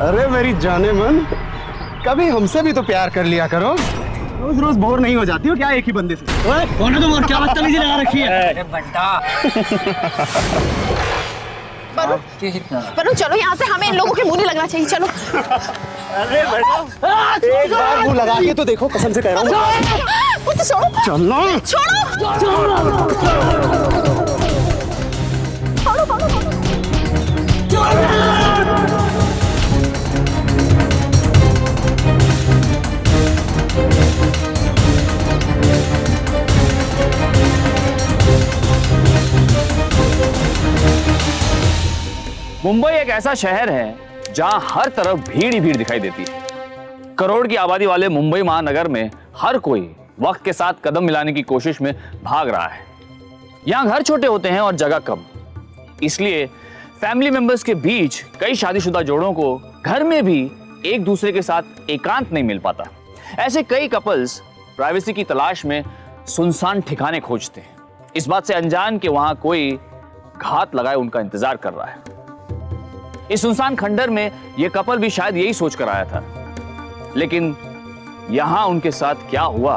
अरे मेरी जाने मन, कभी हमसे भी तो प्यार कर लिया करो। रोज रोज बोर नहीं हो जाती हो क्या एक ही बंदे से? ओए कौन है तुम और क्या बदतमीजी लगा रखी है? अरे बंटा। वरुण चलो यहाँ से, हमें इन लोगों के मुंह नहीं लगना चाहिए। चलो। अरे बेटा, एक बार मुंह लगा के तो देखो, कसम से कह रहा हूँ। मुझसे छोड़ो। चलो। छोड़ो। छोड़ो। मुंबई एक ऐसा शहर है जहां हर तरफ भीड़ ही भीड़ दिखाई देती है। करोड़ की आबादी वाले मुंबई महानगर में हर कोई वक्त के साथ कदम मिलाने की कोशिश में भाग रहा है। यहां घर छोटे होते हैं और जगह कम, इसलिए फैमिली मेंबर्स के बीच कई शादीशुदा जोड़ों को घर में भी एक दूसरे के साथ एकांत नहीं मिल पाता। ऐसे कई कपल्स प्राइवेसी की तलाश में सुनसान ठिकाने खोजते हैं, इस बात से अनजान कि वहां कोई घात लगाए उनका इंतजार कर रहा है। इस सुनसान खंडर में यह कपल भी शायद यही सोचकर आया था, लेकिन यहां उनके साथ क्या हुआ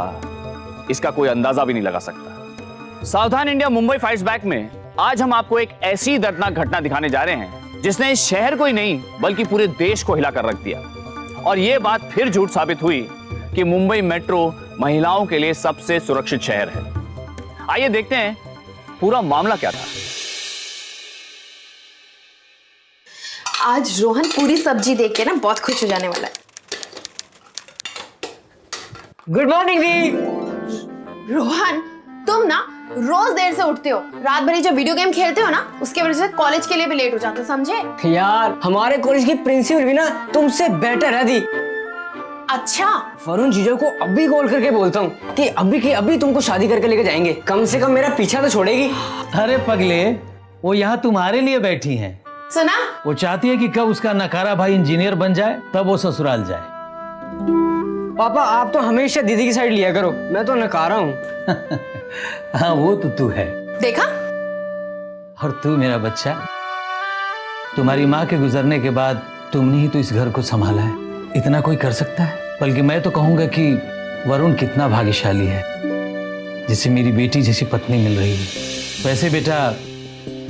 इसका कोई अंदाजा भी नहीं लगा सकता। सावधान इंडिया मुंबई फाइट्स बैक में आज हम आपको एक ऐसी दर्दनाक घटना दिखाने जा रहे हैं जिसने इस शहर को ही नहीं बल्कि पूरे देश को हिलाकर रख दिया। और यह बात फिर झूठ साबित हुई कि मुंबई मेट्रो महिलाओं के लिए सबसे सुरक्षित शहर है। आइए देखते हैं पूरा मामला क्या था। आज रोहन पूरी सब्जी देख के ना बहुत खुश हो जाने वाला है। गुड मॉर्निंग दी। रोहन तुम ना रोज देर से उठते हो, रात भर जो वीडियो गेम खेलते हो ना, उसके वजह से कॉलेज के लिए भी लेट हो जाते हो, समझे? यार हमारे कॉलेज की प्रिंसिपल भी ना तुमसे बेटर है दी। अच्छा वरुण जीजा को अभी कॉल करके बोलता हूँ कि अभी की अभी तुमको शादी करके लेके जाएंगे, कम से कम मेरा पीछा तो छोड़ेगी। अरे पगले, वो यहाँ तुम्हारे लिए बैठी हैं। सुना? वो चाहती है कि कब उसका नकारा भाई इंजीनियर बन जाए तब वो ससुराल जाए। पापा आप तो हमेशा दीदी की साइड लिया करो, मैं तो नकारा हूँ। हाँ वो तो तू है। देखा? और तू मेरा बच्चा, तुम्हारी माँ के गुजरने के बाद तुमने ही तो इस घर को संभाला है, इतना कोई कर सकता है? बल्कि मैं तो कहूंगा कि वरुण कितना भाग्यशाली है जिसे मेरी बेटी जैसी पत्नी मिल रही है। वैसे बेटा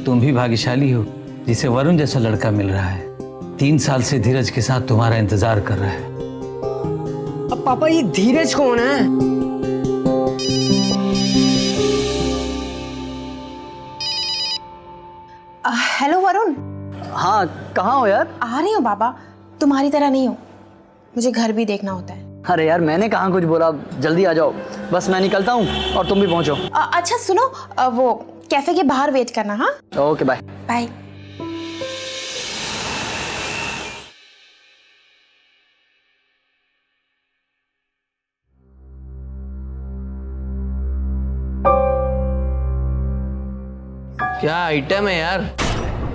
तुम भी भाग्यशाली हो जिसे वरुण जैसा लड़का मिल रहा है। 3 साल से धीरज के साथ तुम्हारा इंतजार कर रहा है। अब पापा ये धीरज कौन है? हेलो वरुण। हाँ कहाँ हो यार? आ रही हूँ बाबा, तुम्हारी तरह नहीं हो, मुझे घर भी देखना होता है। अरे यार मैंने कहाँ कुछ बोला, जल्दी आ जाओ, बस मैं निकलता हूँ और तुम भी पहुँचो। अच्छा सुनो, वो कैफे के बाहर वेट करना। हाँ ओके बाय। बाय। क्या आइटम है यार?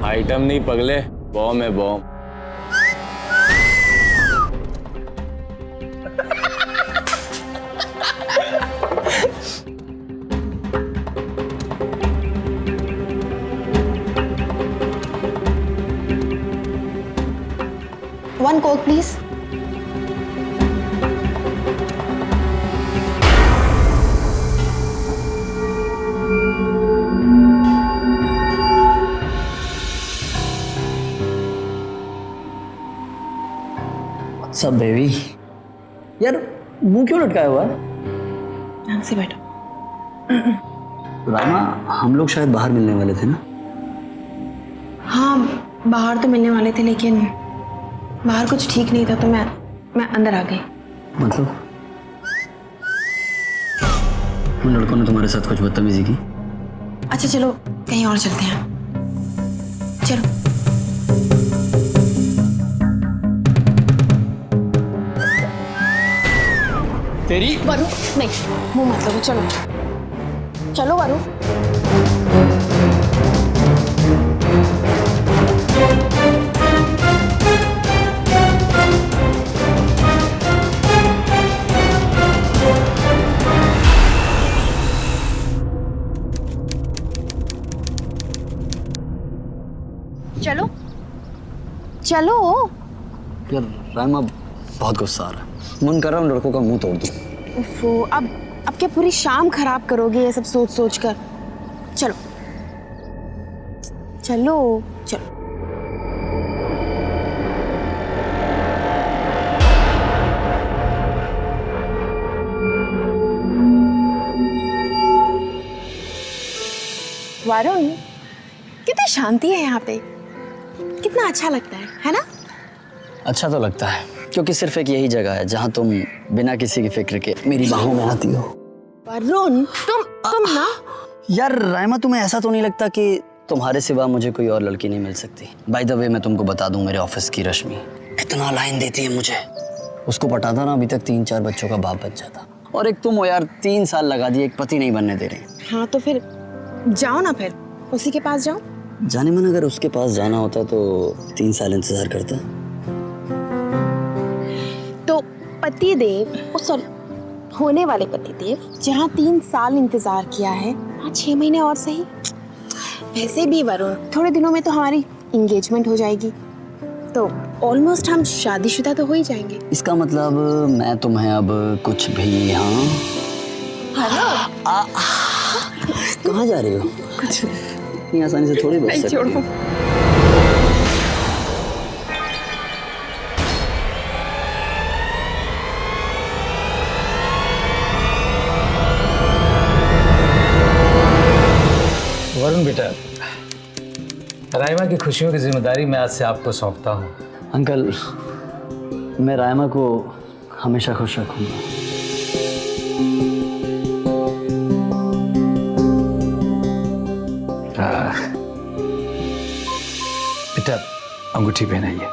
आइटम नहीं पगले, बॉम्ब है बॉम्ब। One Coke please. सब बेबी, यार मुंह क्यों लटकाया हुआ है? ध्यान से बैठो। रामा हम लोग शायद बाहर मिलने वाले थे ना? हाँ बाहर तो मिलने वाले थे, लेकिन बाहर कुछ ठीक नहीं था तो मैं अंदर आ गई। मतलब उन लड़कों ने तुम्हारे साथ कुछ बदतमीजी की? अच्छा चलो कहीं और चलते हैं, चलो। तेरी वरु नहीं, मुंह मत लो, चलो चलो वरु। चलो चलो। यार राइमा बहुत गुस्सा आ रहा है, मन कर रहा हूँ लड़कों का मुंह तोड़ दूँ। उफ़ो, अब क्या पूरी शाम खराब करोगे ये सब सोच सोच कर। चलो चलो चलो। वरुण, कितनी शांति है यहाँ पे, कितना अच्छा लगता है ना? अच्छा तो लगता है, क्योंकि सिर्फ एक यही जगह है जहाँ तुम बिना किसी की फिक्र के मेरी बाहों में आती हो। वरुण, तुम ना। यार राइमा, तुम्हें ऐसा तो नहीं लगता कि तुम्हारे सिवा मुझे कोई और लड़की नहीं मिल सकती? बाय द वे मैं तुमको बता दूं, मेरे ऑफिस की रश्मि कितना लाइन देती है मुझे। उसको पटाता ना अभी तक 3-4 बच्चों का बाप बन जाता। और एक तुम हो यार, 3 साल लगा दिए, एक पति नहीं बनने दे रहे। हाँ तो फिर जाओ ना, फिर उसी के पास जाओ। जाने मन अगर उसके पास जाना होता तो 3 साल इंतजार करता। तो पतिदेव, सॉरी, होने वाले पतिदेव जहाँ 3 साल इंतजार किया है, वहाँ 6 महीने और सही। वैसे भी वरुण, थोड़े दिनों में तो हमारी एंगेजमेंट हो जाएगी, तो ऑलमोस्ट हम शादीशुदा तो हो ही जाएंगे। इसका मतलब मैं तुम्हें अब कुछ भी, हाँ कहाँ जा रही हो? कुछ इतनी आसानी से थोड़ी बच सकती हो। वरुण बेटा, राइमा की खुशियों की जिम्मेदारी मैं आज से आपको सौंपता हूँ। अंकल, मैं राइमा को हमेशा खुश रखूंगा। बेटा अंगूठी पहनाइए।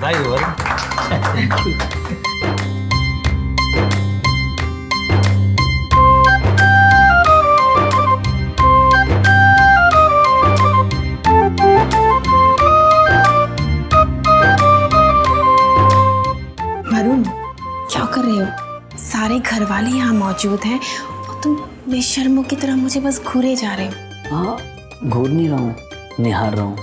भाई वरुण, वरुण, क्या कर रहे हो? सारे घर वाले यहाँ मौजूद हैं और तुम बेशर्मों की तरह मुझे बस घूरे जा रहे हो। हाँ, घूर नहीं रहा हूँ, निहार रहा हूँ।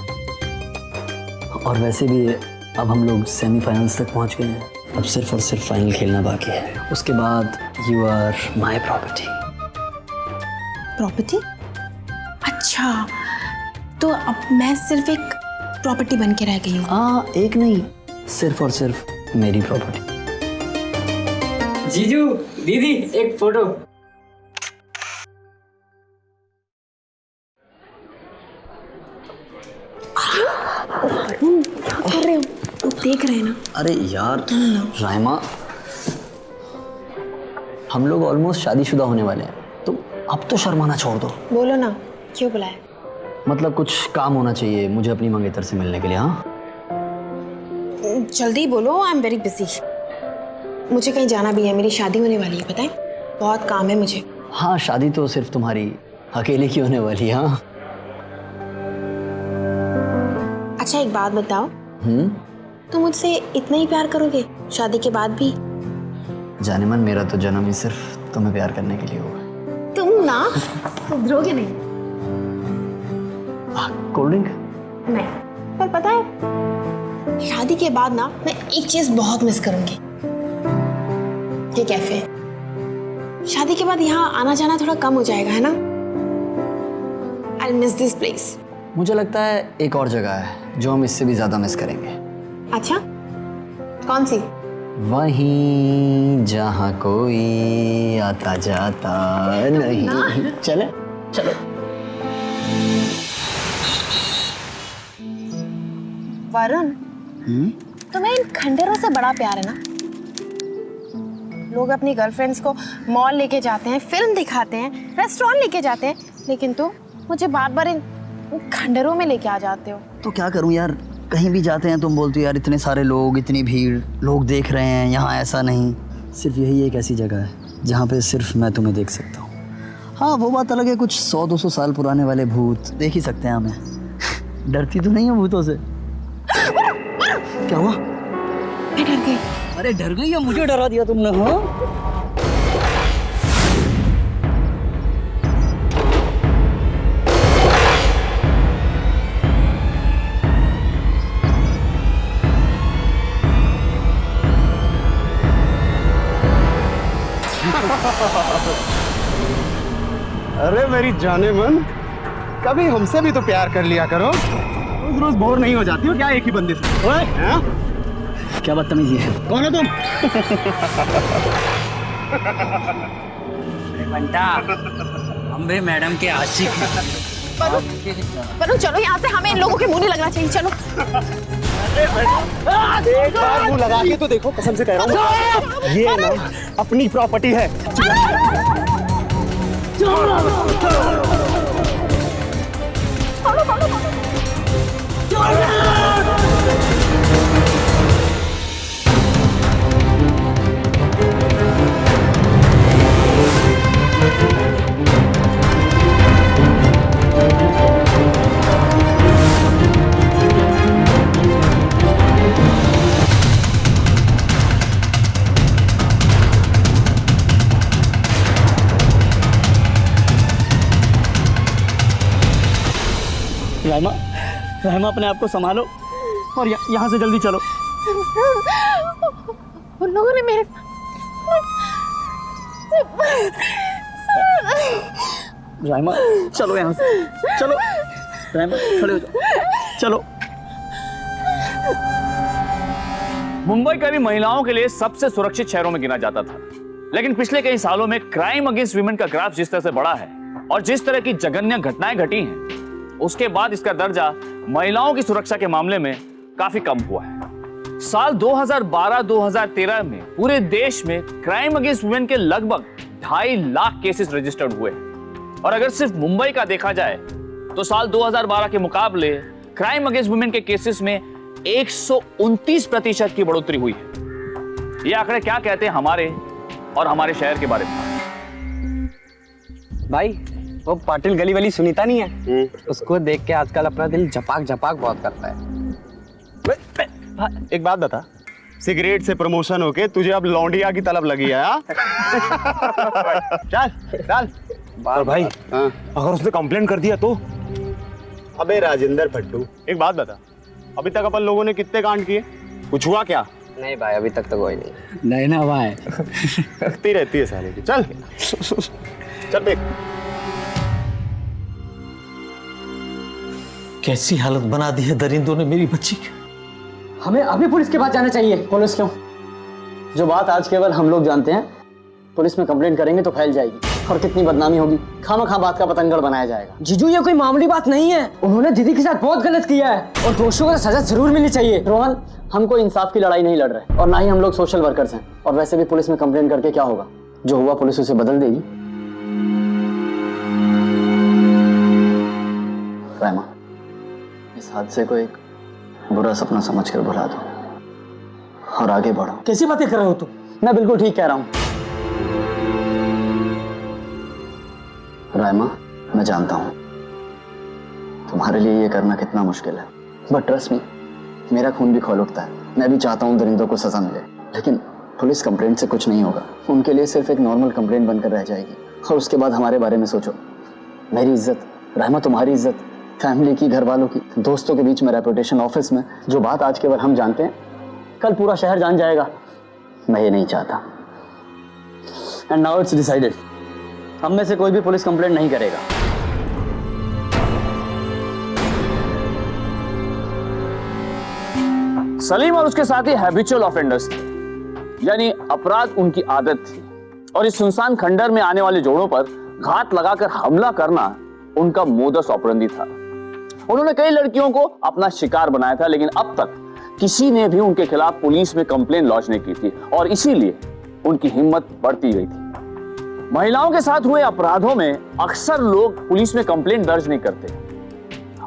और वैसे भी अब हम लोग सेमीफाइनल्स तक पहुँच गए हैं। अब सिर्फ और सिर्फ फाइनल खेलना बाकी है। उसके बाद you are my property. Property? अच्छा, तो अब मैं सिर्फ एक प्रॉपर्टी बन के रह गई हूँ। हाँ, एक नहीं, सिर्फ और सिर्फ मेरी प्रॉपर्टी। जीजू, दीदी, एक फोटो। क्या कर रहे हो? तुम देख रहे हैं ना? अरे यार राइमा, हम लोग ऑलमोस्ट शादीशुदा होने वाले हैं, तो अब तो शर्माना छोड़ दो। बोलो ना, क्यों बुलाया? मतलब कुछ काम होना चाहिए मुझे अपनी मंगेतर से मिलने के लिए। हाँ जल्दी बोलो, आई एम वेरी बिजी। मुझे कहीं जाना भी है, मेरी शादी होने वाली है, पता है? बहुत काम है मुझे। हाँ, शादी तो सिर्फ तुम्हारी अकेले की होने वाली है। हाँ अच्छा एक बात बताओ, तुम मुझसे इतना ही प्यार करोगे शादी के बाद भी? जाने मन, मेरा तो जन्म ही सिर्फ तुम्हें प्यार करने के लिए हुआ। तुम ना सुधरोगे नहीं। Cold drink? नहीं, पर पता है शादी के बाद ना मैं एक चीज बहुत मिस करूंगी, ये कैफे। शादी के बाद यहाँ आना जाना थोड़ा कम हो जाएगा, है ना? I miss this place. मुझे लगता है एक और जगह है जो हम इससे भी ज्यादा मिस करेंगे। अच्छा, कौन सी? वहीं जहाँ कोई आता जाता नहीं। चले चलो। वरुण, तुम्हें इन खंडरों से बड़ा प्यार है ना? लोग अपनी गर्लफ्रेंड्स को मॉल लेके जाते हैं, फिल्म दिखाते हैं, रेस्टोरेंट लेके जाते हैं, लेकिन तुम मुझे बार बार इन खंडरों में लेके आ जाते हो। तो क्या करूं यार, कहीं भी जाते हैं तुम बोलती हो यार इतने सारे लोग, इतनी भीड़, लोग देख रहे हैं, यहाँ ऐसा नहीं। सिर्फ यही एक ऐसी जगह है जहाँ पे सिर्फ मैं तुम्हें देख सकता हूँ। हाँ वो बात अलग है, कुछ 100-200 साल पुराने वाले भूत देख ही सकते हैं हमें। डरती तो नहीं हो भूतों से? क्या हुआ? मैं डर गई। अरे डर गई या मुझे डरा दिया तुमने? हाँ अरे मेरी जाने मन, कभी हमसे भी तो प्यार कर लिया करो। रोज रोज बोर नहीं हो जाती हो क्या एक ही बंदे से? ओए, हाँ? क्या बदतमीजी है? कौन हो तुम? बंटा, हम भी मैडम के आशिक हैं। वरुण चलो यहाँ से, हमें इन लोगों के मुंह नहीं लगना चाहिए। चलो एक बार मुंह लगा के तो देखो, कसम से कह रहा हूँ। ये ना अपनी प्रॉपर्टी है। रहमा, रहमा अपने आप को संभालो और यहाँ से जल्दी चलो। उन लोगों ने मेरे रहमा चलो यहाँ से, चलो रहमा खड़े हो जाओ, चलो। मुंबई कभी महिलाओं के लिए सबसे सुरक्षित शहरों में गिना जाता था, लेकिन पिछले कई सालों में क्राइम अगेंस्ट वीमेन का ग्राफ जिस तरह से बढ़ा है और जिस तरह की जघन्य घटनाएं घटी हैं, उसके बाद इसका दर्जा महिलाओं की सुरक्षा के मामले में काफी कम हुआ है। साल 2012-2013 में पूरे देश में क्राइम अगेंस्ट वुमेन के लगभग 2.5 लाख केसेस रजिस्टर्ड हुए हैं। और अगर सिर्फ मुंबई का देखा जाए तो साल 2012 के मुकाबले क्राइम अगेंस्ट वुमेन के केसेस में 129% की बढ़ोतरी हुई है। ये आंकड़े क्या कहते हैं हमारे और हमारे शहर के बारे में? भाई वो पाटिल गली वाली सुनीता नहीं है, उसको देख के आजकल अपना दिल झपाक झपाक बहुत करता है। एक बात बता, सिगरेट से प्रमोशन होके तुझे अब लौंडिया की तलब लगी है? चल चल। और भाई हाँ। अगर उसने कंप्लेंट कर दिया तो? अबे राजेंद्र फट्टू, एक बात बता, अभी तक अपन लोगों ने कितने कांड किए? कुछ हुआ क्या? नहीं भाई, अभी तक तो कोई नहीं। नहीं ना भाई, लगती रहती है साले की। चल चल देख। कैसी हालत बना दी है दरिंदों ने मेरी बच्ची की। हमें अभी पुलिस के पास जाना चाहिए। पुलिस क्यों? जो बात आज केवल हम लोग जानते हैं, पुलिस में कंप्लेंट करेंगे तो फैल जाएगी और कितनी बदनामी होगी। खामखा बात का पतंगड़ बनाया जाएगा। जीजू ये कोई मामूली बात नहीं है, उन्होंने दीदी के साथ बहुत गलत किया है और दोषियों को सजा जरूर मिलनी चाहिए। रोहन, हम कोई इंसाफ की लड़ाई नहीं लड़ रहे और ना ही हम लोग सोशल वर्कर्स हैं। और वैसे भी पुलिस में कंप्लेंट करके क्या होगा? जो हुआ पुलिस उसे बदल देगी। रहमा, इस हादसे को एक बुरा सपना समझकर भुला दो और आगे बढ़ो। कैसी बातें कर रहे हो तुम? मैं बिल्कुल ठीक कह रहा हूं। रायमा, मैं जानता हूं तुम्हारे लिए ये करना कितना मुश्किल है, बट ट्रस्ट मी, मेरा खून भी खौल उठता है। मैं भी चाहता हूं दरिंदों को सजा मिले, लेकिन पुलिस कंप्लेंट से कुछ नहीं होगा। उनके लिए सिर्फ एक नॉर्मल कंप्लेंट बनकर रह जाएगी और उसके बाद हमारे बारे में सोचो। मेरी इज्जत, रायमा तुम्हारी इज्जत, फैमिली की, घर वालों की, दोस्तों के बीच में रेपुटेशन, ऑफिस में जो बात आज केवल हम जानते हैं कल पूरा शहर जान जाएगा। मैं ये नहीं चाहता। एंड नाउ इट्स डिसाइडेड, हम में से कोई भी पुलिस कंप्लेंट नहीं करेगा। सलीम और उसके साथी हैबिचुअल ऑफेंडर्स थे, यानी अपराध उनकी आदत थी और इस सुनसान खंडर में आने वाले जोड़ों पर घात लगाकर हमला करना उनका मोडस ऑपरेंडी था। उन्होंने कई लड़कियों को अपना शिकार बनाया था, लेकिन अब तक किसी ने भी उनके खिलाफ पुलिस में कंप्लेंट लॉन्च नहीं की थी और इसीलिए उनकी हिम्मत बढ़ती गई थी। महिलाओं के साथ हुए अपराधों में अक्सर लोग पुलिस में कंप्लेंट दर्ज नहीं करते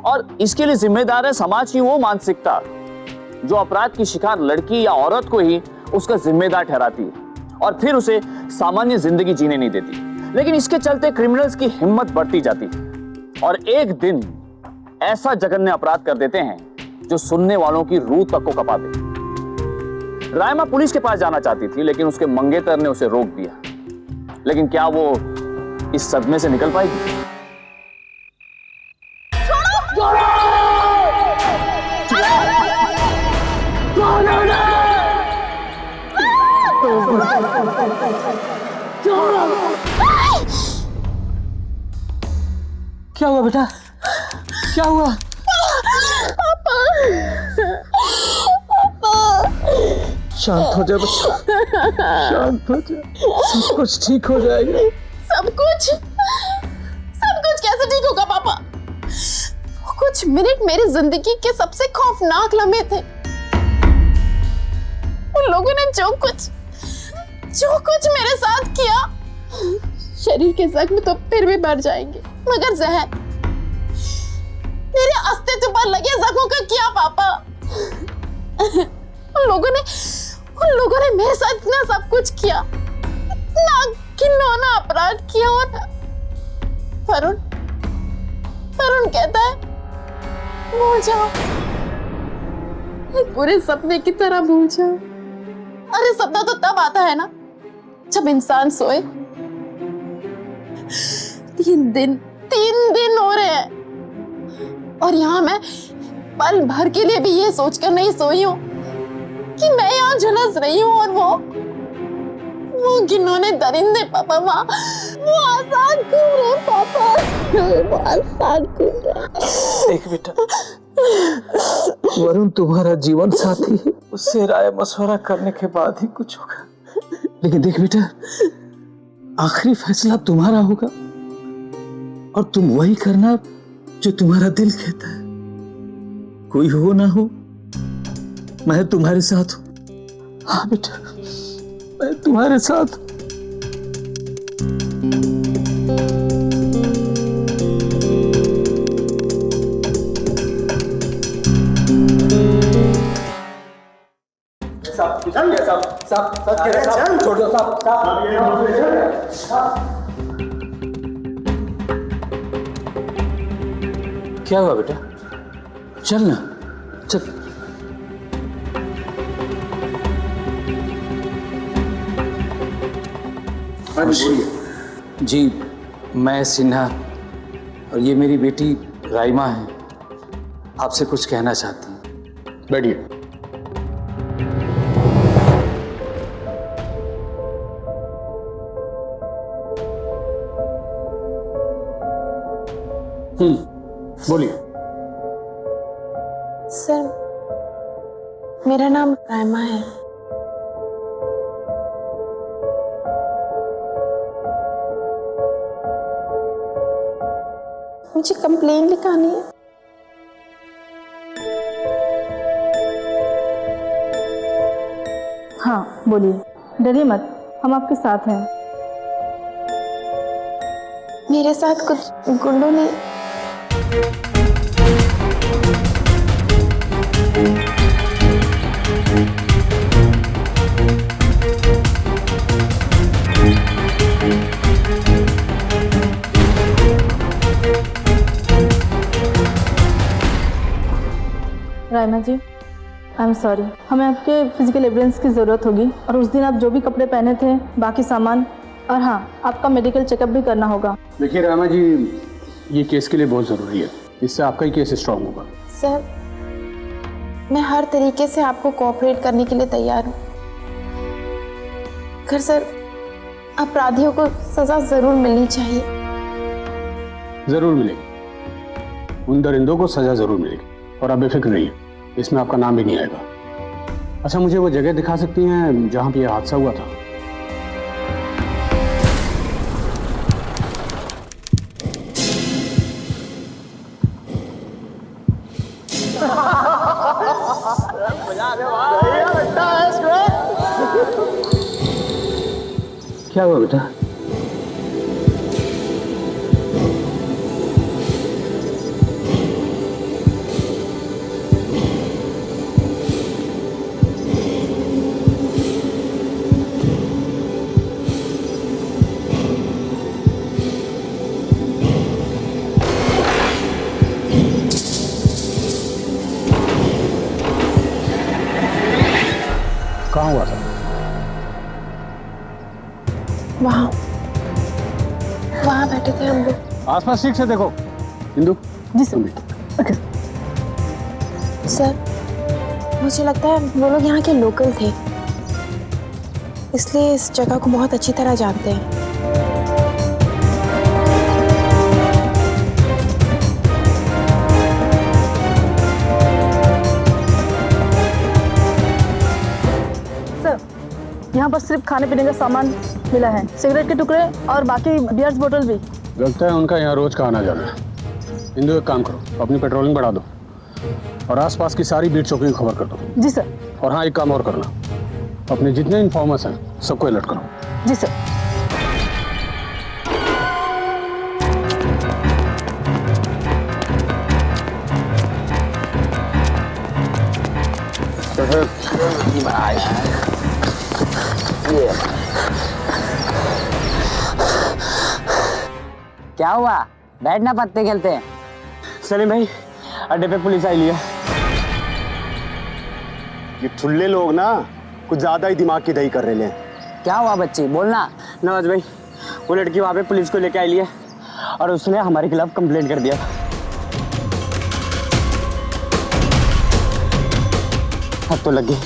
और इसके लिए जिम्मेदार है समाज की वो मानसिकता जो अपराध की शिकार लड़की या औरत को ही उसका जिम्मेदार ठहराती है और फिर उसे सामान्य जिंदगी जीने नहीं देती। लेकिन इसके चलते क्रिमिनल्स की हिम्मत बढ़ती जाती है और एक दिन ऐसा जघन्य अपराध कर देते हैं जो सुनने वालों की रूह तक को कपा दे। रायमा पुलिस के पास जाना चाहती थी, लेकिन उसके मंगेतर ने उसे रोक दिया। लेकिन क्या वो इस सदमे से निकल पाएगी? क्या हुआ बेटा? क्या हुआ? शांत हो जा बच्चा, शांत हो जा, सब कुछ ठीक हो जाएगा। सब कुछ कैसे ठीक होगा पापा? वो कुछ मिनट मेरी जिंदगी के सबसे खौफनाक लम्हे थे। उन लोगों ने जो कुछ मेरे साथ किया, शरीर के जख्म तो फिर भी बढ़ जाएंगे, मगर जहर मेरे अस्तित्व पर लगे जख्मों का क्या पापा? उन लोगों ने मेरे साथ इतना सब कुछ किया, इतना घिनौना अपराध किया। और वरुण कहता है भूल जाओ, एक बुरे सपने की तरह भूल जाओ। अरे सपना तो तब आता है ना जब इंसान सोए। 3 दिन हो रहे हैं और यहाँ मैं पल भर के लिए भी ये सोचकर नहीं सोई हूँ कि मैं यहाँ झुलस रही हूँ और वो घिनौने दरिंदे पापा वहाँ वो आजाद घूम रहे पापा, वो आजाद घूम रहे। देख बेटा, वरुण तुम्हारा जीवन साथी है, उससे राय मशवरा करने के बाद ही कुछ होगा। लेकिन देख बेटा, आखिरी फैसला तुम्हारा होगा और तुम वही करना जो तुम्हारा दिल कहता है। कोई हो ना हो, मैं तुम्हारे साथ हूं। हाँ बेटा, मैं तुम्हारे साथ हूं। क्या हुआ बेटा? चल ना, चल। जी, मैं सिन्हा और ये मेरी बेटी राइमा है, आपसे कुछ कहना चाहती हूँ। बैठिए। बोलिए। सर, मेरा नाम राइमा है। मुझे कंप्लेन लिखानी है। हाँ बोलिए, डरिए मत, हम आपके साथ हैं। मेरे साथ कुछ गुंडों ने राइमा जी, आई एम सॉरी, हमें आपके फिजिकल एविडेंस की ज़रूरत होगी और उस दिन आप जो भी कपड़े पहने थे, बाकी सामान, और हाँ, आपका मेडिकल चेकअप भी करना होगा। देखिए रामा जी, ये केस के लिए बहुत ज़रूरी है, इससे आपका ही केस स्ट्रांग होगा। सर, मैं हर तरीके से आपको कोऑपरेट करने के लिए तैयार हूँ। पर सर, अपराधियों को सज़ा ज़रूर मिलनी चाहिए। ज़रूर मिलेगी, उन दरिंदों को सज़ा ज़रूर मिलेगी और आप बेफिक्र रहिए, इसमें आपका नाम भी नहीं आएगा। अच्छा, मुझे वो जगह दिखा सकती हैं जहाँ पे ये हादसा हुआ था? क्या हुआ बेटा? कहाँ दो। आसपास ठीक से देखो। इंदु जी सर। तुम भी। ओके। सर, मुझे लगता है वो लोग यहाँ के लोकल थे, इसलिए इस जगह को बहुत अच्छी तरह जानते हैं। सर, यहाँ पर सिर्फ खाने पीने का सामान मिला है, सिगरेट के टुकड़े और बाकी बियर्स बोतल भी। लगता है उनका यहाँ रोज का आना जाना है। इंदु एक काम करो, अपनी पेट्रोलिंग बढ़ा दो और आसपास की सारी बीट चौकी की खबर कर दो। जी सर। और हाँ, एक काम और करना, अपने जितने इन्फॉर्मर्स हैं सबको अलर्ट करो। जी सर। क्या हुआ? बैठना, पत्ते खेलते हैं। सलीम भाई, अड्डे पे पुलिस आई लिया। ये ठुल्ले लोग ना कुछ ज्यादा ही दिमाग की दही कर रहे हैं। क्या हुआ बच्ची, बोलना। नवाज भाई, वो लड़की वहाँ पे पुलिस को लेके आई है और उसने हमारे खिलाफ कंप्लेंट कर दिया। अब तो लग गई।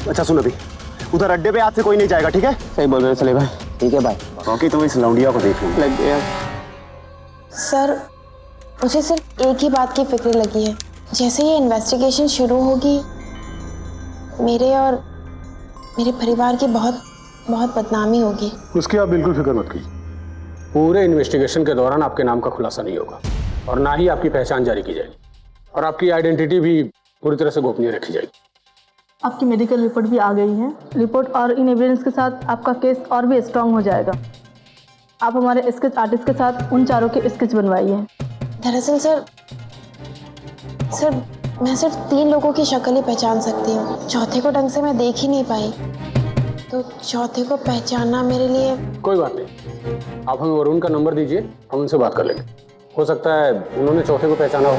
अच्छा सुन, अभी उधर अड्डे पे आज से कोई नहीं जाएगा, ठीक है? सही बोल रहे हो सलीम भाई। ठीक है भाई। बाकी तुम इस लौंडिया को देख लो। लग गया। सर, मुझे सिर्फ एक ही बात की फिक्र लगी है, जैसे ये इन्वेस्टिगेशन शुरू होगी मेरे और मेरे परिवार की बहुत बहुत बदनामी होगी। उसकी आप बिल्कुल फिक्र मत कीजिए। पूरे इन्वेस्टिगेशन के दौरान आपके नाम का खुलासा नहीं होगा और ना ही आपकी पहचान जारी की जाएगी और आपकी आइडेंटिटी भी पूरी तरह से गोपनीय रखी जाएगी। आपकी मेडिकल रिपोर्ट भी आ गई है। रिपोर्ट और इन एविडेंस के साथ आपका केस और भी स्ट्रांग हो जाएगा। आप हमारे स्केच आर्टिस्ट के साथ उन चारों के स्केच बनवाइए। दरअसल सर मैं सिर्फ 3 लोगों की शक्ल ही पहचान सकती हूँ, चौथे को ढंग से मैं देख ही नहीं पाई, तो चौथे को पहचानना मेरे लिए। कोई बात नहीं, आप हमें वरुण का नंबर दीजिए, हम उनसे बात कर लेंगे। हो सकता है उन्होंने चौथे को पहचाना हो।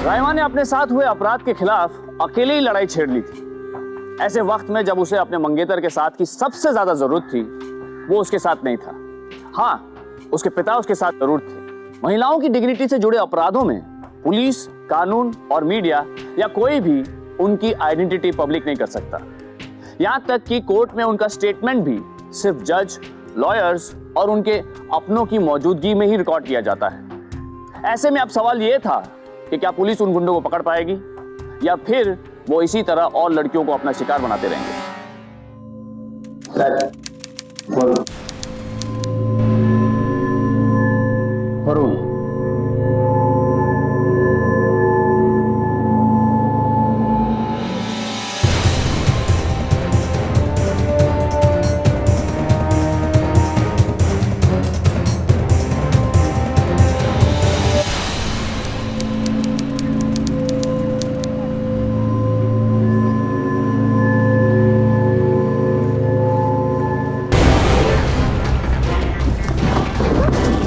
राइमा ने अपने साथ हुए अपराध के खिलाफ अकेले ही लड़ाई छेड़ ली थी। ऐसे वक्त में जब उसे अपने मंगेतर के साथ की सबसे ज्यादा जरूरत थी, वो उसके साथ नहीं था। हाँ, उसके पिता उसके साथ जरूर थे। महिलाओं की डिग्निटी से जुड़े अपराधों में पुलिस, कानून और मीडिया या कोई भी उनकी आइडेंटिटी पब्लिक नहीं कर सकता। यहाँ तक कि कोर्ट में उनका स्टेटमेंट भी सिर्फ जज, लॉयर्स और उनके अपनों की मौजूदगी में ही रिकॉर्ड किया जाता है। ऐसे में अब सवाल ये था कि क्या पुलिस उन गुंडों को पकड़ पाएगी या फिर वो इसी तरह और लड़कियों को अपना शिकार बनाते रहेंगे। वरुण,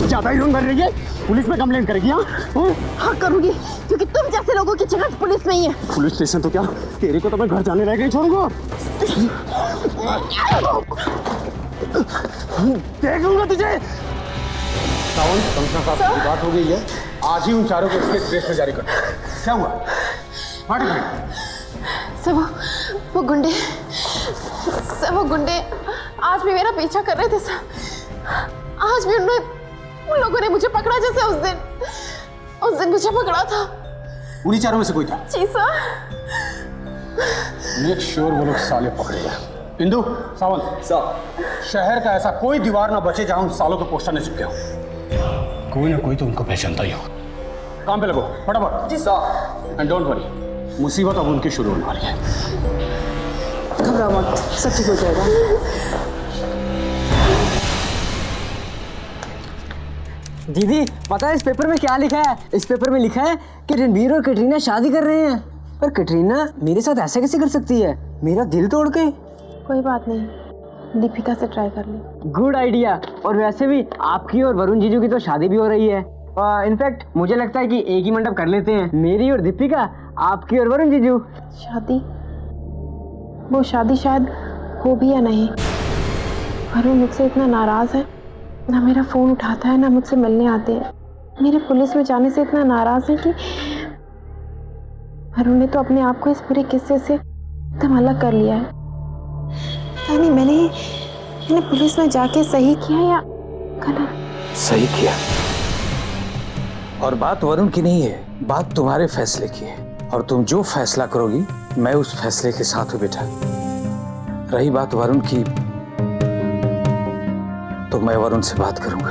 ज्यादा ही कर रही है, पुलिस में कंप्लेंट करेगी? हाँ करूँगी, क्योंकि तुम जैसे लोगों की जगह पुलिस में ही है। पुलिस स्टेशन तो क्या, तेरे को तो मैं घर जाने लायक नहीं छोड़ूंगा। देख लूंगा तुझे। सावन, कमिश्नर साहब की बात हो गई है, आज ही उन चारों को इसके ड्रेस में जारी कर। क्या हुआ? सर वो गुंडे आज भी मेरा पीछा कर रहे थे सर। आज भी उन लोगों ने मुझे पकड़ा जैसे उस दिन मुझे पकड़ा था। उन्हीं चारों में से कोई था? जी सर। मेक श्योर वो लोग साले पकड़े गए। इंदु, सावन, शहर का ऐसा कोई दीवार ना बचे जहां उन सालों के पोस्टर न चिपके हो। कोई ना कोई तो उनको पहचानता ही हो। काम पे लगो फटाफट। जी सर। एंड डोंट वरी, मुसीबत अब उनकी शुरू होने वाली है। घबराओ मत, सब ठीक हो जाएगा। दीदी पता है इस पेपर में क्या लिखा है? इस पेपर में लिखा है कि रणबीर और कैटरीना शादी कर रहे हैं। पर कैटरीना मेरे साथ ऐसा कैसे कर सकती है, मेरा दिल तोड़ के? कोई बात नहीं, दीपिका से ट्राई कर ले। Good idea. और वैसे भी आपकी और वरुण जीजू की तो शादी भी हो रही है। इनफैक्ट मुझे लगता है कि एक ही मंडप कर लेते हैं, मेरी और दीपिका, आपकी और वरुण जीजू। शादी? वो शादी शायद हो भी या नहीं। वरुण मुझसे इतना नाराज है, ना मेरा फोन उठाता है ना मुझसे मिलने आते हैं। मेरे पुलिस में जाने से इतना नाराज है कि वरुण ने तो अपने आप को इस पूरे किस्से से एकदम अलग कर लिया है। पता नहीं मैंने पुलिस में जाके सही किया या गलत। सही किया। और बात वरुण की नहीं है, बात तुम्हारे फैसले की है। और तुम जो फैसला करोगी मैं उस फैसले के साथ हूं बेटा। रही बात वरुण की, तो मैं वरुण से बात करूंगा।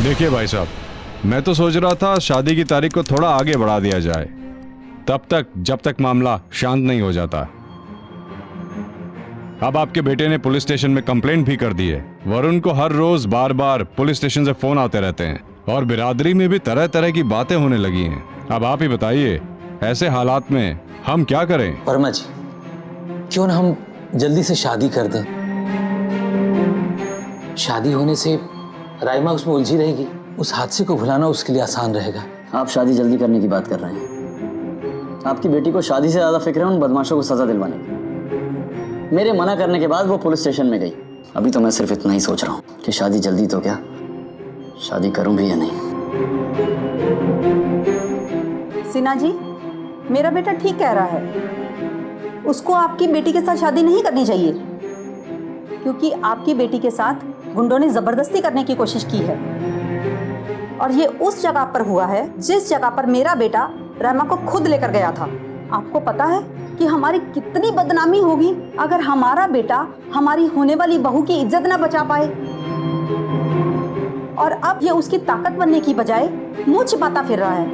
देखिए भाई साहब, मैं तो सोच रहा था शादी की तारीख को थोड़ा आगे बढ़ा दिया जाए, तब तक जब तक मामला शांत नहीं हो जाता। अब आपके बेटे ने पुलिस स्टेशन में कंप्लेंट भी कर दी है। वरुण को हर रोज बार बार पुलिस स्टेशन से फोन आते रहते हैं और बिरादरी में भी तरह तरह की बातें होने लगी हैं। अब आप ही बताइए, ऐसे हालात में हम क्या करें? वर्मा जी, क्यों ना हम जल्दी से शादी कर दें? शादी होने से राइमा उसमें उलझी रहेगी, उस हादसे को भुलाना उसके लिए आसान रहेगा। आप शादी जल्दी करने की बात कर रहे हैं। आपकी बेटी को शादी से ज़्यादा फिक्र है उन बदमाशों को सज़ा दिलवाने की। मेरे मना करने के बाद वो पुलिस स्टेशन में गई। अभी तो मैं सिर्फ इतना ही सोच रहा हूँ कि शादी जल्दी तो क्या, शादी करूँ भी या नहीं। सिन्हा जी, मेरा बेटा ठीक कह रहा है। उसको आपकी बेटी के साथ शादी नहीं करनी चाहिए, क्योंकि आपकी बेटी के साथ गुंडों ने जबरदस्ती करने की कोशिश की है। और ये उस जगह पर हुआ है जिस जगह पर मेरा बेटा राइमा को खुद लेकर गया था। आपको पता है कि हमारी कितनी बदनामी होगी अगर हमारा बेटा हमारी होने वाली बहू की इज्जत ना बचा पाए। और अब ये उसकी ताकत बनने की बजाय मुंह छिपाता फिर रहा है,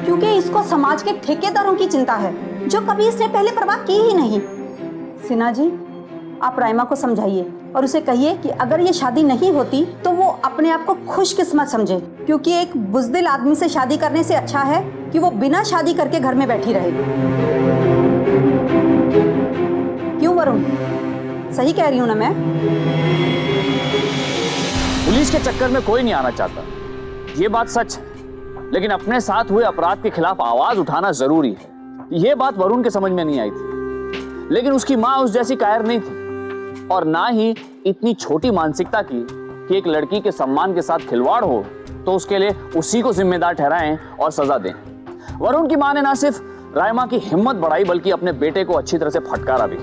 क्योंकि इसको समाज के ठेकेदारों की चिंता है जो कभी इसने पहले परवाह की ही नहीं। सिन्हा जी, आप राइमा को समझाइए और उसे कहिए कि अगर ये शादी नहीं होती तो वो अपने आप को खुशकिस्मत समझे, क्योंकि एक बुज़दिल आदमी से शादी करने से अच्छा है कि वो बिना शादी करके घर में बैठी रहे। क्यों वरुण, सही कह रही हूं ना मैं? पुलिस के चक्कर में कोई नहीं आना चाहता, ये बात सच है। लेकिन अपने साथ हुए अपराध के खिलाफ आवाज उठाना जरूरी है। ये बात वरुण के समझ में नहीं आई थी, लेकिन उसकी मां उस जैसी कायर नहीं थी और ना ही इतनी छोटी मानसिकता की कि एक लड़की के सम्मान के साथ खिलवाड़ हो तो उसके लिए उसी को जिम्मेदार ठहराएं और सजा दें। वरुण की मां ने ना सिर्फ राइमा की हिम्मत बढ़ाई बल्कि अपने बेटे को अच्छी तरह से फटकारा भी।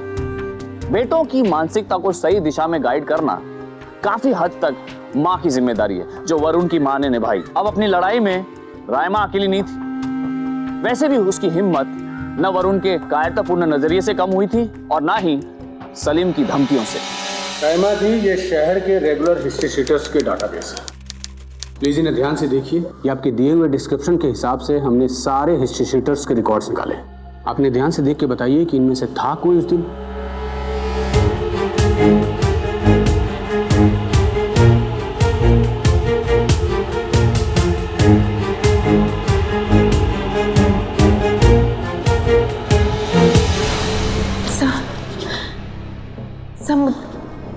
बेटों की मानसिकता को सही दिशा में गाइड करना काफी हद तक मां की जिम्मेदारी है, जो वरुण की मां ने निभाई। अब अपनी लड़ाई में राइमा अकेली नहीं थी। वैसे भी उसकी हिम्मत न वरुण के कायरतापूर्ण नजरिए से कम हुई थी और ना ही सलीम की धमकियों से। राइमा जी, ये शहर के रेगुलर हिस्ट्री शीटर्स के डाटाबेस है। प्लीज इन्हें ध्यान से देखिए। ये आपके दिए हुए डिस्क्रिप्शन के हिसाब से हमने सारे हिस्ट्री शीटर्स के रिकॉर्ड्स निकाले। आपने ध्यान से देख के बताइए कि इनमें से था कोई उस दिन?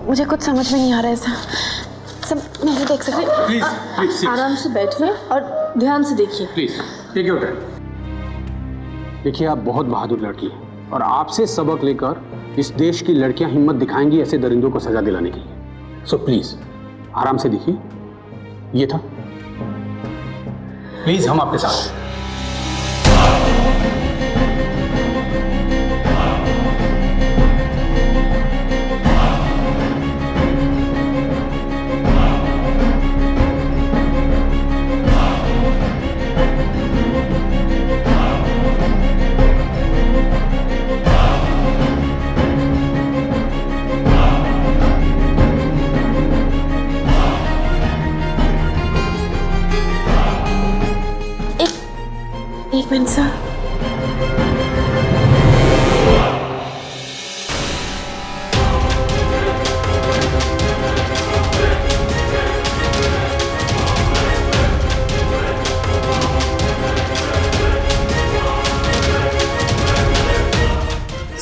मुझे कुछ समझ में नहीं आ रहा है सब नहीं देख सकते। प्लीज आराम से बैठिए और ध्यान से देखिए। Please take your time. देखिए, आप बहुत बहादुर लड़की हैं और आपसे सबक लेकर इस देश की लड़कियां हिम्मत दिखाएंगी ऐसे दरिंदों को सजा दिलाने के लिए। सो प्लीज आराम से देखिए। ये था, प्लीज हम आपके साथ हैं।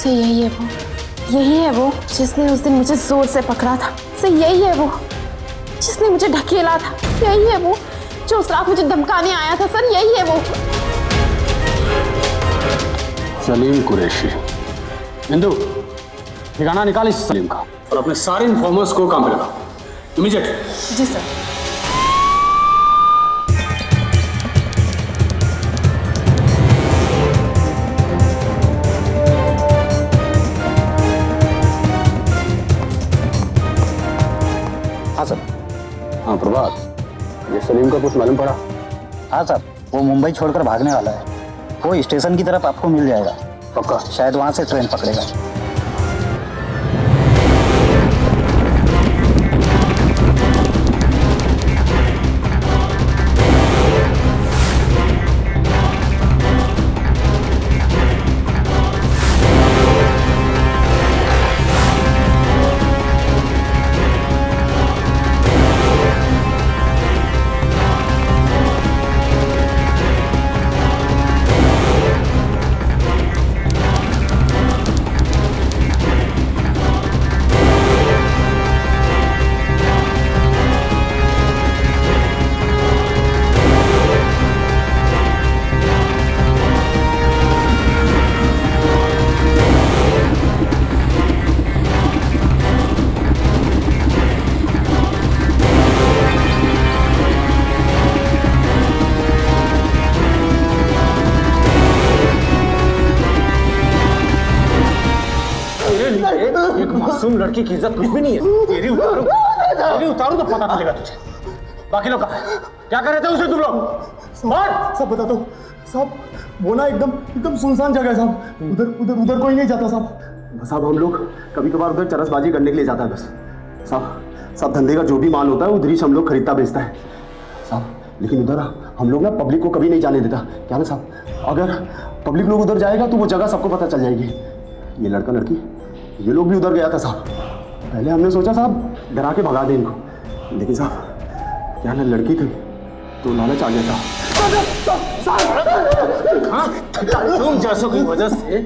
सर यही है वो, यही है वो जिसने उस दिन मुझे जोर से पकड़ा था। सर यही है वो जिसने मुझे ढकेला था। यही है वो जो उस रात मुझे धमकाने आया था। सर यही है वो। सलीम कुरैशी। इंदु, ठिकाना निकाल इस सलीम का और अपने सारे इन्फॉर्मर्स को काम पे लगाओ इमीडिएट। जी सर। हाँ सर। हाँ प्रभात, ये सलीम का कुछ मालूम पड़ा? हाँ सर, वो मुंबई छोड़कर भागने वाला है। वो स्टेशन की तरफ आपको मिल जाएगा। पक्का? शायद वहाँ से ट्रेन पकड़ेगा। एक मासूम लड़की की इज्जत कुछ भी नहीं है। तेरी उतारू तो पता चलेगा तुझे। बाकी लोग कहाँ हैं? क्या कर रहे थे उसे तुम लोग? मार! सब बता दो साहब, वो ना एकदम सुनसान जगह है साहब। उधर कोई नहीं जाता साहब। साहब हम लोग कभी कभार उधर चरसबाजी करने के लिए जाता है बस। साहब धंधे का जो भी माल होता है उधर ही से हम लोग खरीदता बेचता है साहब। लेकिन उधर हम लोग ना पब्लिक को कभी नहीं जाने देता। क्या ना साहब, अगर पब्लिक लोग उधर जाएगा तो वो जगह सबको पता चल जाएगी। ये लड़का लड़की ये लोग भी उधर गया था साहब। पहले हमने सोचा साहब डरा के भगा दे इनको, लेकिन साहब क्या ना लड़की थी तो लालच आ गया था। तुम जैसों की वजह से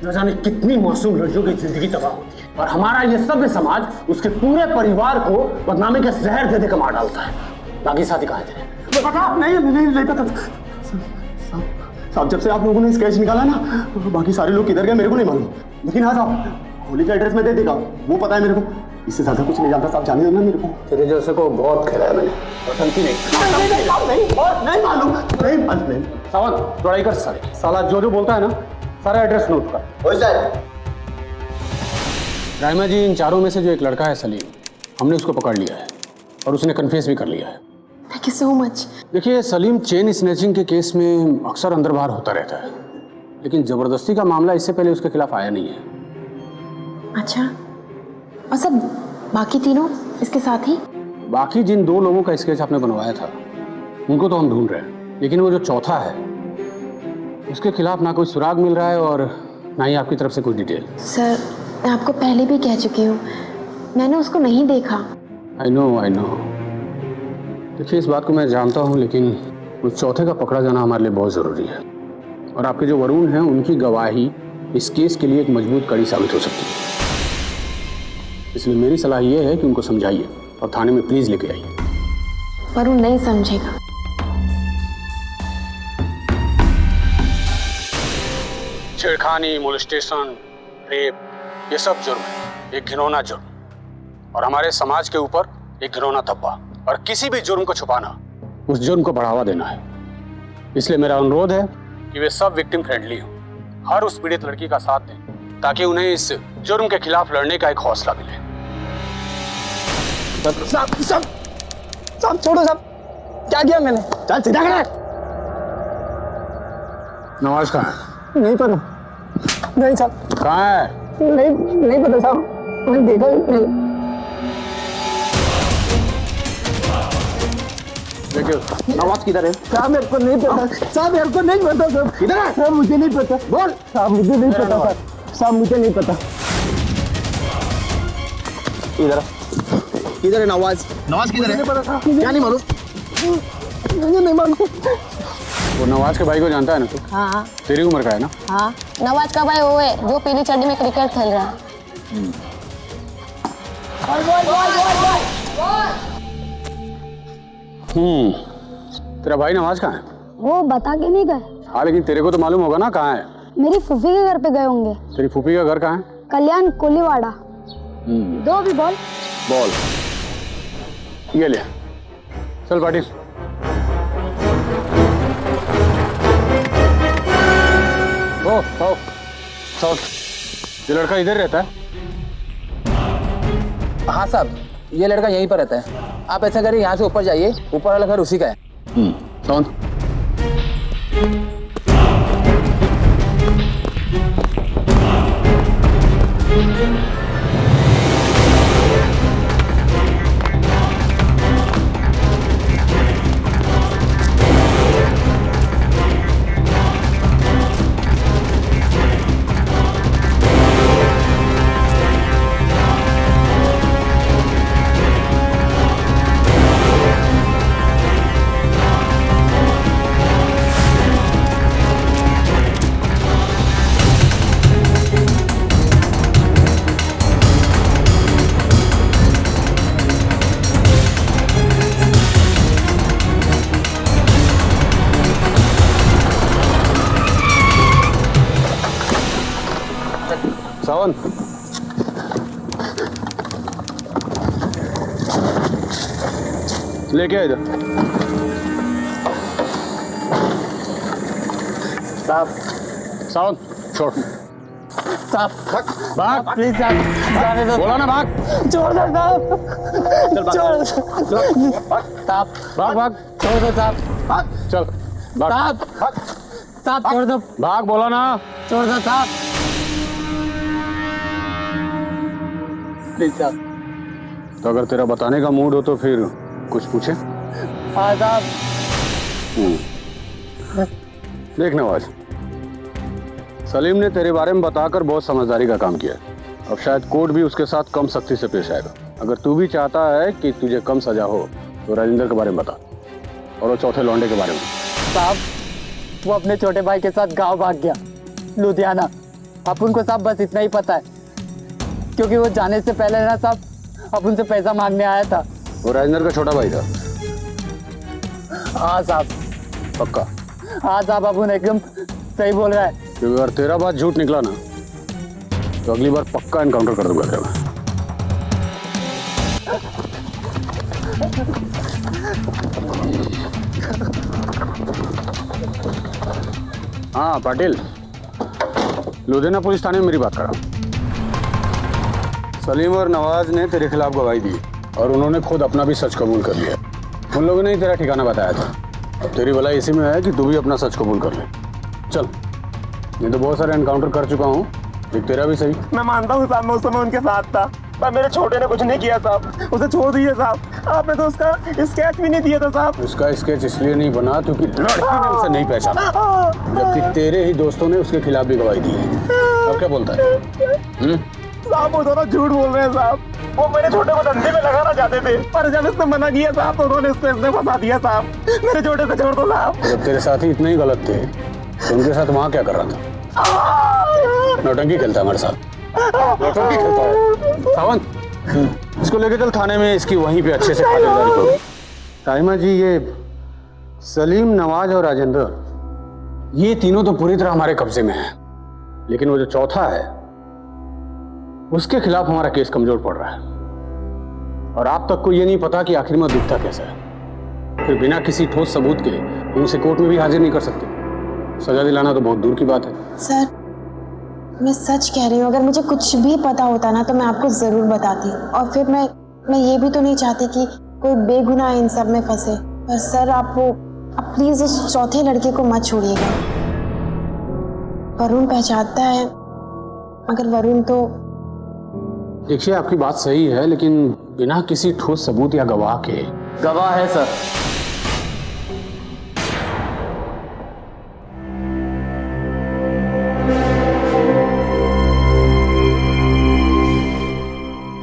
न जाने कितनी मासूम लड़कियों की जिंदगी तबाह होती है और हमारा ये सभ्य समाज उसके पूरे परिवार को बदनामी का जहर दे देकर मार डालता है। बाकी साथी कहाँ थे? नहीं पता साहब। जब से आप लोगों ने स्केच निकाला ना, बाकी सारे लोग किधर गए मेरे को नहीं मालूम। लेकिन हाँ साहब, होली का एड्रेस मैं दे देगा, वो पता है मेरे को। इससे ज्यादा कुछ नहीं जानता साहब, जाने देना मेरे को। तेरे जैसे को बहुत खेला है मैंने, बसंती नहीं मालूम। सावंत लड़ाई कर साला जो बोलता है ना सारा एड्रेस नोट कर। राइमा जी, इन चारों में से जो एक लड़का है सलीम, हमने उसको पकड़ लिया है और उसने कन्फेस भी कर लिया है। Thank you so much. देखिए, सलीम चेन स्नैचिंग के केस में अक्सर अंदर बाहर होता रहता है, लेकिन जबरदस्ती का मामला इससे पहले उसके खिलाफ आया नहीं है। अच्छा, और सब बाकी तीनों इसके साथ ही? बाकी जिन दो लोगों का स्केच आपने बनवाया था उनको तो हम ढूंढ रहे हैं, लेकिन वो जो चौथा है उसके खिलाफ ना कोई सुराग मिल रहा है और ना ही आपकी तरफ से कोई डिटेल। सर, मैं आपको पहले भी कह चुकी हूँ, मैंने उसको नहीं देखा। I know. देखिए, इस बात को मैं जानता हूँ, लेकिन उस चौथे का पकड़ा जाना हमारे लिए बहुत ज़रूरी है और आपके जो वरुण हैं उनकी गवाही इस केस के लिए एक मजबूत कड़ी साबित हो सकती है। इसलिए मेरी सलाह यह है कि उनको समझाइए और थाने में प्लीज लेके आइए। वरुण नहीं समझेगा। छेड़खानी, मोलेस्टेशन, रेप, ये सब जुर्म है, एक घिनौना जुर्म और हमारे समाज के ऊपर एक घिनौना धब्बा, और किसी भी जुर्म को छुपाना उस जुर्म को बढ़ावा देना है। इसलिए मेरा अनुरोध है कि वे सब विक्टिम फ्रेंडली हो, हर उस पीड़ित लड़की का साथ दें ताकि उन्हें इस जुर्म के खिलाफ लड़ने का एक हौसला मिले। साहब छोड़ो साहब, क्या किया मैंने? चल सीधा खड़ा। नवाज कहाँ है? नहीं पता। नहीं साहब, कहाँ है? नहीं पता साहब, मैंने देखा ही नहीं। देखिए, नवाज किधर है? साहब मेरे को नहीं पता। साहब मेरे को नहीं पता साहब। किधर है? साहब मुझे नहीं पता। बोल। साहब मुझे नहीं पता साहब। साहब मुझे नहीं पता। किधर है नवाज? नवाज किधर है? नहीं पता साहब, क्या नहीं मालूम? मुझे नहीं मालूम। वो नवाज के भाई को जानता है ना तू? हाँ तेरी उम्र का है ना? हाँ, नवाज का भाई वो है जो पीली चड्डी में क्रिकेट खेल रहा है। तेरा भाई नवाज कहाँ है? वो बता के नहीं गए। हाँ लेकिन तेरे को तो मालूम होगा ना कहाँ है। मेरी फूफी के घर पे गए होंगे। तेरी फूफी का घर कहाँ है? कल्याण कोलीवाड़ा। दो भी बॉल। बॉल ये ले, चल पाटिल। ओ साउथ, ये लड़का इधर रहता है? हाँ साहब, ये लड़का यहीं पर रहता है। आप ऐसा करिए, यहाँ से ऊपर जाइए, ऊपर वाला घर उसी का है। साउथ। सावन, लेके आ इधर। साहब, सावन छोड़। साहब, भाग प्लीज साहब, जाने दो। बोला ना भाग। छोड़ दो साहब, छोड़ दो साहब, भाग भाग छोड़ दो साहब, चल भाग। साहब, साहब छोड़ दो, भाग बोला ना। छोड़ दो साहब, प्लीज साहब। तो अगर तेरा बताने का मूड हो तो फिर कुछ पूछे। हाँ साहब। देख नवाज, सलीम ने तेरे बारे में बताकर बहुत समझदारी का काम किया है। अब शायद कोर्ट भी उसके साथ कम सख्ती से पेश आएगा। अगर तू भी चाहता है कि तुझे कम सजा हो तो राजेंद्र के बारे में बता, और वो चौथे लौंडे के बारे में। साहब, वो अपने छोटे भाई के साथ गांव भाग गया, लुधियाना। अपन को साहब बस इतना ही पता है, क्योंकि वो जाने से पहले ना साहब अपन से पैसा मांगने आया था। वो राजेंद्र का छोटा भाई था? हाँ साहब। पक्का? हाँ साहब, अपन एकदम सही बोल रहा है। क्योंकि अगर तेरा बात झूठ निकला ना तो अगली बार पक्का एनकाउंटर कर दूंगा तेरा मैं। हाँ पाटिल, लुधियाना पुलिस थाने में मेरी बात करा। सलीम और नवाज ने तेरे खिलाफ गवाही दी और उन्होंने खुद अपना भी सच कबूल कर लिया। उन लोगों ने ही तेरा ठिकाना बताया था। अब तेरी भलाई इसी में है कि तू भी अपना सच कबूल कर ले। चल, मैं तो बहुत सारे एनकाउंटर कर चुका हूँ, एक तेरा भी सही। मैं मानता हूँ साहब, मैं उस समय उनके साथ था, पर मेरे छोटे ने कुछ नहीं किया साहब, उसे छोड़ दीजिए साहब। आपने तो उसका स्केच भी नहीं दिया था साहब। उसका स्केच इसलिए नहीं बना क्योंकि लड़की ने उसे नहीं पहचाना, जबकि तेरे ही दोस्तों ने उसके खिलाफ भी गवाही दी है। अब क्या बोलता है? साहब वो दोनों झूठ बोल रहे हैं साहब। वो मेरे छोटे को धंधे में लगाना चाहते थे, पर जब इसने मना किया साहब तो उन्होंने इसको इसने फंसा दिया साहब। मेरे छोटे से छोड़ दो साहब। जब तेरे साथी इतने ही गलत थे तो उनके साथ वहाँ क्या कर रहा था? नौटंकी खेलता है हमारे साथ, नौटंकी खेलता है। सावन, इसको लेके चल थाने में, इसकी वहीं पे अच्छे से खातिरदारी करो। ताइमा जी, ये सलीम, नवाज और राजेंद्र, ये तीनों तो पूरी तरह हमारे कब्जे में है, लेकिन वो जो चौथा है उसके खिलाफ हमारा केस कमजोर पड़ रहा है। और आप तक को ये नहीं पता कि आखिर में दिखता कैसा है। फिर बिना किसी ठोस सबूत के हम उसे कोर्ट में भी हाजिर नहीं कर सकते। सजा दिलाना तो बहुत दूर की बात है। सर, मैं सच कह रही हूँ, अगर मुझे कुछ भी पता होता ना तो मैं आपको ज़रूर बताती। और फिर मैं ये भी तो नहीं चाहती कि कोई बेगुनाह इन सब में फंसे। पर सर, आप प्लीज़ उस चौथे लड़के को मत छोड़िएगा। वरुण पहचानता है, मगर वरुण तो... देखिए, आपकी बात सही है, लेकिन बिना किसी ठोस सबूत या गवाह के। गवाह है सर।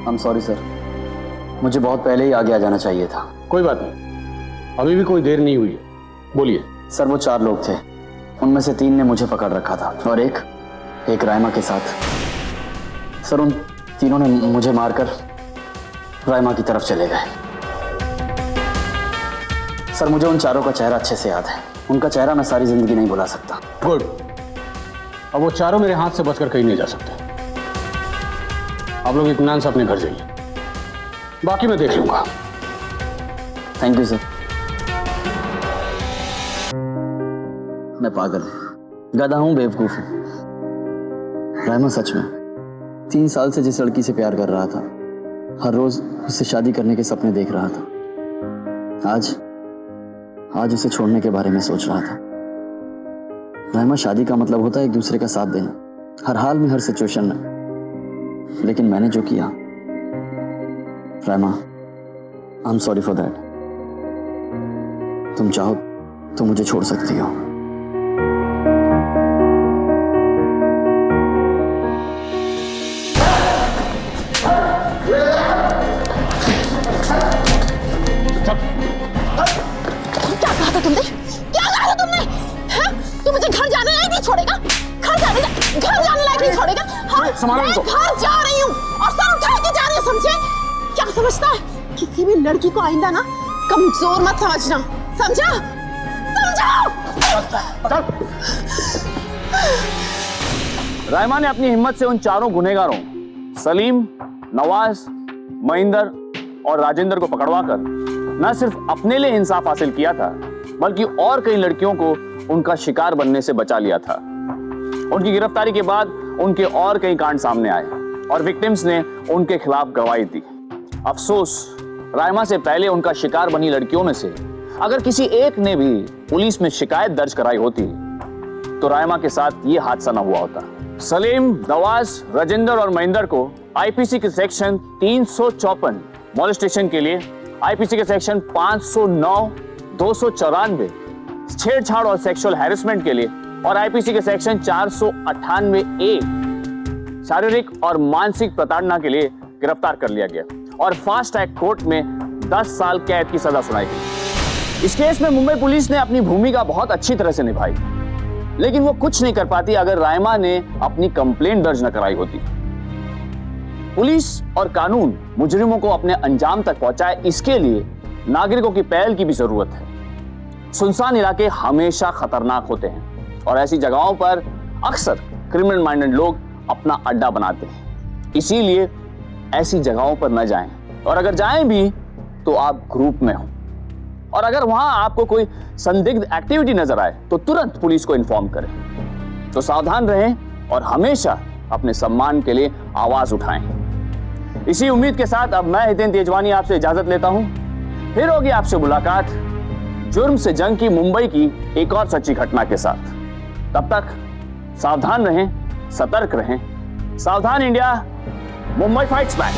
I'm sorry सर, मुझे बहुत पहले ही आगे आ जाना चाहिए था। कोई बात नहीं, अभी भी कोई देर नहीं हुई है। बोलिए। सर वो 4 लोग थे, उनमें से 3 ने मुझे पकड़ रखा था और एक रायमा के साथ। सर उन तीनों ने मुझे मारकर रायमा की तरफ चले गए। सर मुझे उन 4 का चेहरा अच्छे से याद है, उनका चेहरा मैं सारी जिंदगी नहीं भुला सकता। गुड। अब वो 4 मेरे हाथ से बचकर कहीं नहीं जा सकते। आप लोग इत्मीनान से अपने घर जाइए, बाकी मैं देख लूंगा। Thank you sir. मैं पागल हूं, गधा हूं, बेवकूफ हूं। रायमा सच में 3 साल से जिस लड़की से प्यार कर रहा था, हर रोज उससे शादी करने के सपने देख रहा था, आज उसे छोड़ने के बारे में सोच रहा था। रायमा, शादी का मतलब होता है एक दूसरे का साथ देना, हर हाल में, हर सिचुएशन में। लेकिन मैंने जो किया, Raima, I am sorry for that. तुम चाहो तो मुझे छोड़ सकती हो। क्या कहा था तुमने? क्या कहा था तुमने? हाँ? तू मुझे घर जाने लायक नहीं छोड़ेगा? घर जाने लायक नहीं छोड़ेगा? हाँ? मैं घर जा रही हूँ और सर उठा के जा रही हूँ, समझे? क्या समझता है? किसी भी लड़की को आइंदा ना कमजोर मत समझना, समझा? रायमा ने अपनी हिम्मत से उन 4 गुनहगारों सलीम, नवाज, महेंद्र और राजेंद्र को पकड़वाकर न सिर्फ अपने लिए इंसाफ हासिल किया था, बल्कि और कई लड़कियों को उनका शिकार बनने से बचा लिया था। उनकी गिरफ्तारी के बाद उनके और कई कांड सामने आए और विक्टिम्स ने उनके खिलाफ गवाही दी। अफसोस, रायमा से पहले उनका शिकार बनी लड़कियों में से अगर किसी एक ने भी पुलिस में शिकायत दर्ज कराई होती तो रायमा के साथ ये हादसा न हुआ होता। सलीम, नवाज, राजेंद्र और महेंद्र को आईपीसी के सेक्शन 354 मॉलेस्टेशन के लिए, आईपीसी के सेक्शन 509, 294 छेड़छाड़ और सेक्सुअल हैरेसमेंट के लिए और आईपीसी के सेक्शन 498A शारीरिक और मानसिक प्रताड़ना के लिए गिरफ्तार कर लिया गया और फास्ट ट्रैक कोर्ट में 10 साल कैद की सजा सुनाई गई। इस केस में मुंबई पुलिस ने अपनी भूमिका बहुत अच्छी तरह से निभाई, लेकिन वो कुछ नहीं कर पाती अगर रायमा ने अपनी कंप्लेंट दर्ज न कराई होती। पुलिस और कानून मुजरिमों को अपने अंजाम तक पहुंचाए, इसके लिए नागरिकों की पहल की भी जरूरत है। सुनसान इलाके हमेशा खतरनाक होते हैं और ऐसी जगहों पर अक्सर क्रिमिनल माइंडेड लोग अपना अड्डा बनाते हैं। इसीलिए ऐसी जगहों पर न जाएं, और अगर जाएं भी तो आप ग्रुप में हो, और अगर वहां आपको कोई संदिग्ध एक्टिविटी नजर आए तो तुरंत पुलिस को इन्फॉर्म करें। तो सावधान रहें और हमेशा अपने सम्मान के लिए आवाज उठाएं। इसी उम्मीद के साथ अब मैं हितेन तेजवानी आपसे इजाजत लेता हूं। फिर होगी आपसे मुलाकात जुर्म से जंग की मुंबई की एक और सच्ची घटना के साथ। तब तक सावधान रहें, सतर्क रहें। सावधान इंडिया, मुंबई फाइट्स बैक।